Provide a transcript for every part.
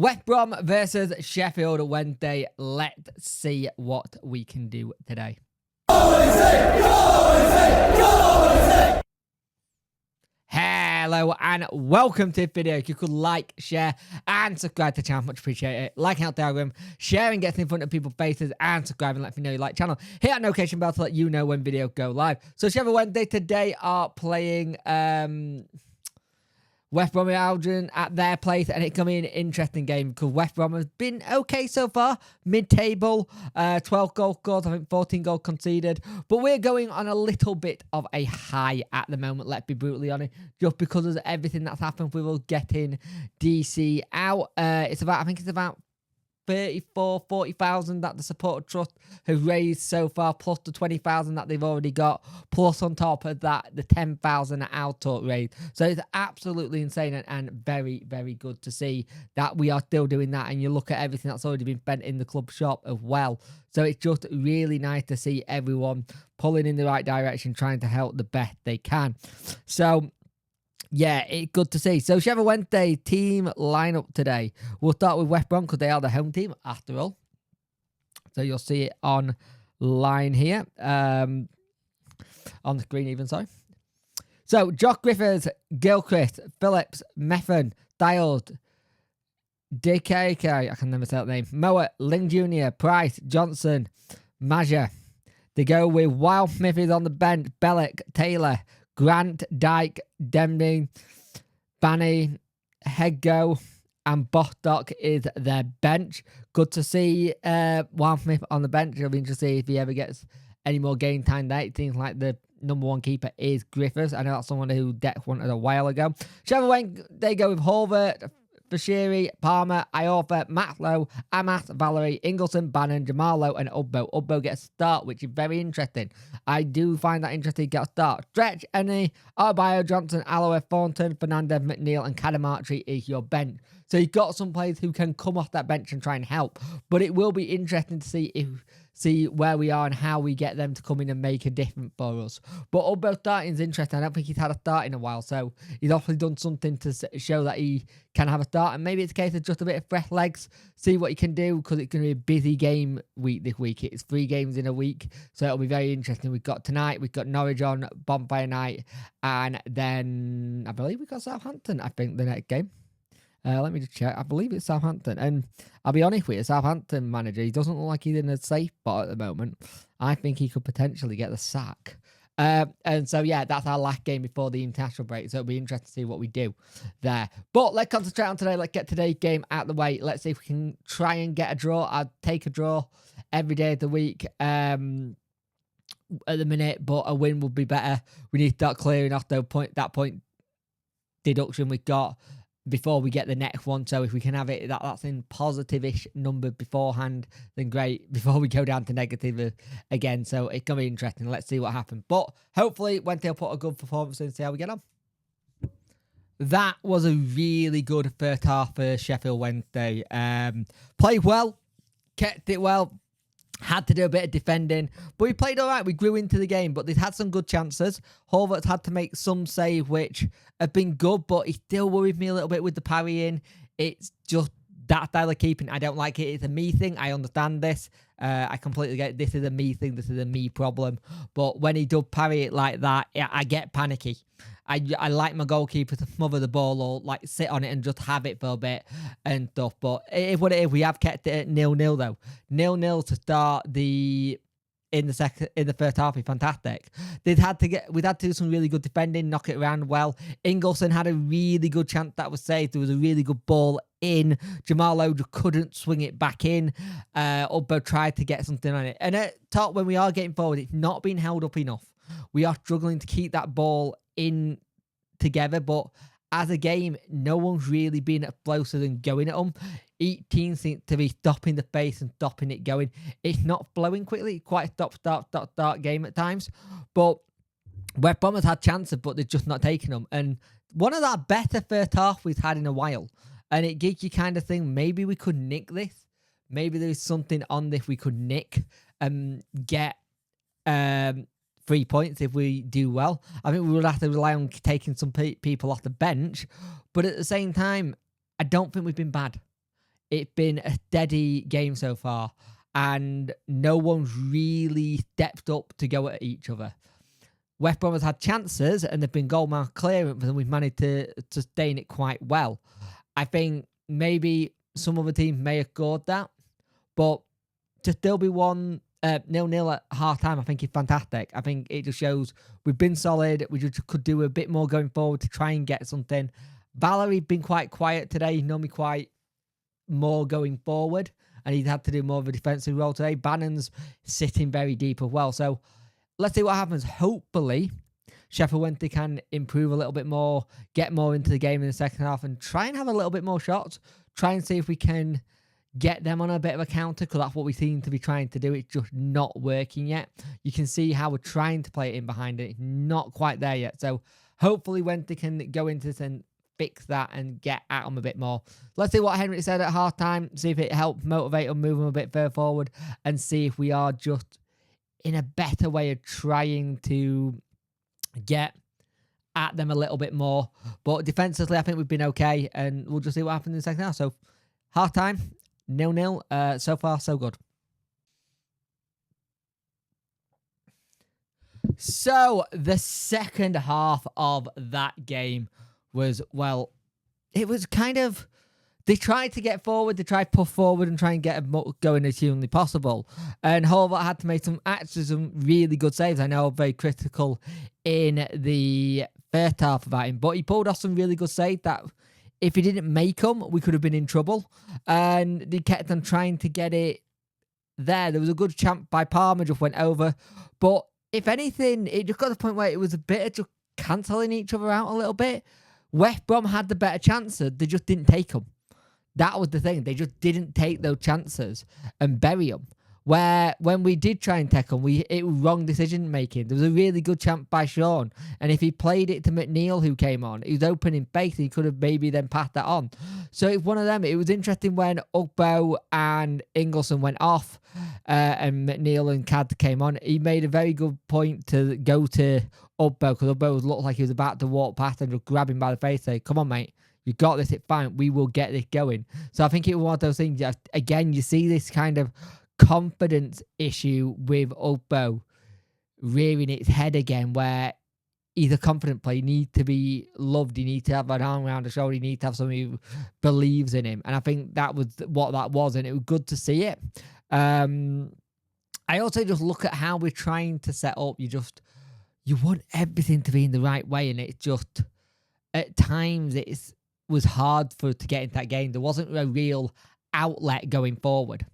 West Brom versus Sheffield Wednesday. Let's see what we can do today. Hello and welcome to the video. If you could like, share and subscribe to the channel, much appreciate it. Liking out the algorithm, sharing gets in front of people's faces, and subscribing let me know you like the channel. Hit that notification bell to let you know when videos go live. So Sheffield Wednesday today are playing West Bromwich Albion at their place, and it's going to be an interesting game because West Brom has been okay so far, mid-table, 12 goals scored, I think 14 goals conceded, but we're going on a little bit of a high at the moment, let's be brutally honest, just because of everything that's happened with us getting DC out. I think it's about 40,000 that the supporter trust have raised so far, plus the 20,000 that they've already got, plus on top of that the 10,000 that our talk raised. So it's absolutely insane and very, very good to see that we are still doing that. And you look at everything that's already been spent in the club shop as well. So it's just really nice to see everyone pulling in the right direction, trying to help the best they can. So yeah, it's good to see. So Sheffield Wednesday team lineup today. We'll start with West Brom because they are the home team after all. So you'll see it online here. On the screen even, sorry. So Josh Griffiths, Gilchrist, Phillips, Methven, Styles, DKK, I can never say that name, Mowat, Ling Jr., Price, Johnson, Maja. They go with Wild Smith is on the bench, Bellick, Taylor, Grant, Dyke, Deming, Banny, Hedgo, and Bostock is their bench. Good to see Wild Smith on the bench. It'll be interesting to see if he ever gets any more game time there. It seems like the number one keeper is Griffiths. I know that's someone who Deck wanted a while ago. Sheffield Wednesday, they go with Horvath, Bashiri, Palmer, Iorfa, Matlow, Amas, Valerie, Ingleson, Bannon, Jamalo, and Ubbo. Ubbo gets a start, which is very interesting. I do find that interesting to get a start. Stretch, Ennie, Arbio, Johnson, Alloway, Thornton, Fernandez, McNeil, and Cadamarchi is your bench. So you've got some players who can come off that bench and try and help. But it will be interesting to see where we are and how we get them to come in and make a difference for us. But Ubbo starting is interesting. I don't think he's had a start in a while, so he's obviously done something to show that he can have a start. And maybe it's a case of just a bit of fresh legs, see what he can do, because it's going to be a busy game week this week. It's 3 games in a week, so it'll be very interesting. We've got tonight, we've got Norwich on Bonfire Night, and then I believe we've got Southampton, I think, the next game. Let me just check. I believe it's Southampton. And I'll be honest with you, Southampton manager, he doesn't look like he's in a safe spot at the moment. I think he could potentially get the sack. And so, yeah, that's our last game before the international break. So it'll be interesting to see what we do there. But let's concentrate on today. Let's get today's game out of the way. Let's see if we can try and get a draw. I'd take a draw every day of the week at the minute, but a win would be better. We need to start clearing off that point deduction we've got before we get the next one. So if we can have it that's in positive-ish number beforehand, then great, before we go down to negative again. So it's going to be interesting. Let's see what happens. But hopefully Wednesday will put a good performance in and see how we get on. That was a really good first half for Sheffield Wednesday. Played well, kept it well. Had to do a bit of defending, but we played all right. We grew into the game, but they've had some good chances. Horvath's had to make some save, which have been good, but he still worried me a little bit with the parrying. It's just that style of keeping. I don't like it. It's a me thing. I understand this. I completely get it. This is a me thing. This is a me problem. But when he does parry it like that, I get panicky. I like my goalkeeper to smother the ball or like sit on it and just have it for a bit and stuff. But it is what it is. We have kept it at 0-0 though. 0-0 to start in the first half is fantastic. We'd had to do some really good defending, knock it around well. Ingleson had a really good chance that was saved. There was a really good ball in. Jamal Oda couldn't swing it back in. Ubbo tried to get something on it. And at top, when we are getting forward, it's not been held up enough. We are struggling to keep that ball in together, but as a game, no one's really been closer than going at them. Each team seems to be stopping the pace and stopping it going. It's not flowing quickly. Quite a start game at times. But West Brom has had chances, but they're just not taking them. And one of our better first half we've had in a while. And it gives you kind of think, maybe we could nick this. Maybe there's something on this we could nick and get 3 points if we do well. I think we would have to rely on taking some people off the bench. But at the same time, I don't think we've been bad. it's been a steady game so far, and no one's really stepped up to go at each other. West Brom has had chances, and they've been goal mouth clearance, and we've managed to sustain it quite well. I think maybe some other teams may have scored that, but to still be 1-0 at half-time, I think is fantastic. I think it just shows we've been solid. We just could do a bit more going forward to try and get something. Valerie's been quite quiet today, normally quite more going forward, and he's had to do more of a defensive role today. Bannon's sitting very deep as well. So let's see what happens. Hopefully, Sheffield Wednesday can improve a little bit more, get more into the game in the second half, and try and have a little bit more shots. Try and see if we can get them on a bit of a counter, because that's what we seem to be trying to do. It's just not working yet. You can see how we're trying to play it in behind it. It's not quite there yet. So hopefully Wednesday can go into this and fix that and get at them a bit more. Let's see what Henry said at halftime, see if it helped motivate them, move them a bit further forward, and see if we are just in a better way of trying to get at them a little bit more. But defensively, I think we've been okay, and we'll just see what happens in the second half. So halftime, 0-0. So far, so good. So the second half of that game was, well, it was kind of, they tried to get forward, they tried to push forward and try and get going as humanly possible. And Horvath had to make some really good saves. I know I'm very critical in the first half about him, but he pulled off some really good saves that if he didn't make them, we could have been in trouble. And they kept on trying to get it there. There was a good chance by Palmer, just went over. But if anything, it just got to the point where it was a bit of just cancelling each other out a little bit. West Brom had the better chances. They just didn't take them. That was the thing. They just didn't take those chances and bury them. Where when we did try and tackle them, it was wrong decision making. There was a really good chance by Sean, and if he played it to McNeil, who came on, he was open in space. He could have maybe then passed that on. So it's one of them. It was interesting when Ugbo and Ingleson went off, and McNeil and Cad came on. He made a very good point to go to Ugbo, because Ugbo looked like he was about to walk past and just grab him by the face, say, "Come on, mate. You got this. It's fine. We will get this going." So I think it was one of those things. Again, you see this kind of confidence issue with Ugbo rearing its head again, where he's a confident player. He needs to be loved. He needs to have an arm around the shoulder. He needs to have somebody who believes in him. And I think that was what that was, and it was good to see it. I also just look at how we're trying to set up. You want everything to be in the right way, and it's just at times it was hard to get into that game. There wasn't a real outlet going forward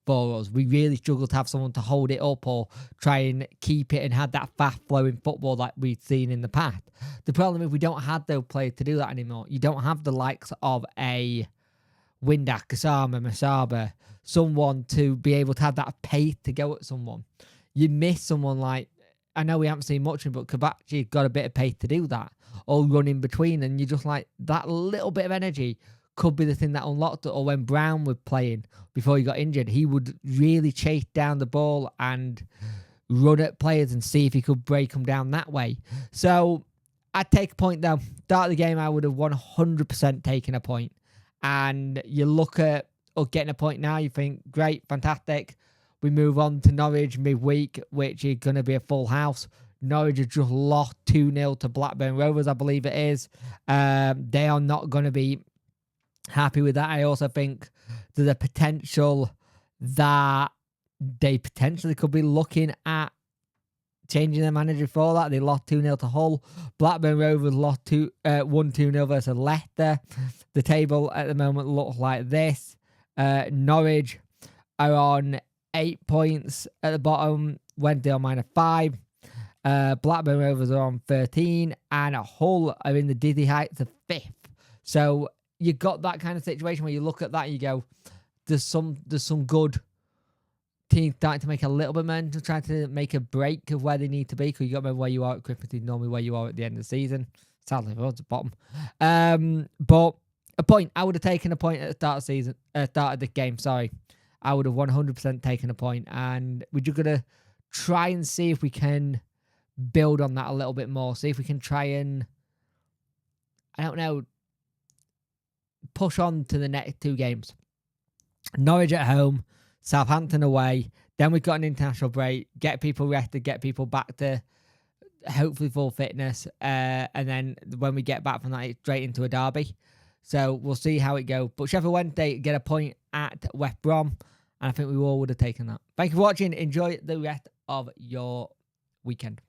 for us. We really struggled to have someone to hold it up or try and keep it and have that fast-flowing football that we've seen in the past. The problem is we don't have those players to do that anymore. You don't have the likes of a Windac, Kasama, Masaba, someone to be able to have that pace to go at someone. You miss someone like, I know we haven't seen much of him, but Kabachi got a bit of pace to do that, or run in between, and you're just like, that little bit of energy could be the thing that unlocked it. Or when Brown was playing before he got injured, he would really chase down the ball and run at players and see if he could break them down that way. So I'd take a point though. Start of the game, I would have 100% taken a point. And you look at us getting a point now, you think, great, fantastic. We move on to Norwich midweek, which is going to be a full house. Norwich have just lost 2-0 to Blackburn Rovers, I believe it is. They are not going to be happy with that. I also think there's a potential that they potentially could be looking at changing their manager for that. They lost 2-0 to Hull. Blackburn Rovers lost 1-2-0 versus Leicester. The table at the moment looks like this. Norwich are on 8 points at the bottom. Wednesday on -5. Blackburn Rovers are on 13. And Hull are in the dizzy heights of 5th. So you got that kind of situation where you look at that and you go, there's some good teams starting to make a little bit of momentum, trying to make a break of where they need to be, because you got to remember where you are at Christmas is normally where you are at the end of the season. Sadly, we're at the bottom. But a point, I would have taken a point at the start of the game, sorry. I would have 100% taken a point, and we're just going to try and see if we can build on that a little bit more, see if we can try and, I don't know, push on to the next 2 games. Norwich at home, Southampton away. Then we've got an international break, get people rested, get people back to hopefully full fitness. And then when we get back from that, it's straight into a derby. So we'll see how it goes. But Sheffield Wednesday get a point at West Brom, and I think we all would have taken that. Thank you for watching. Enjoy the rest of your weekend.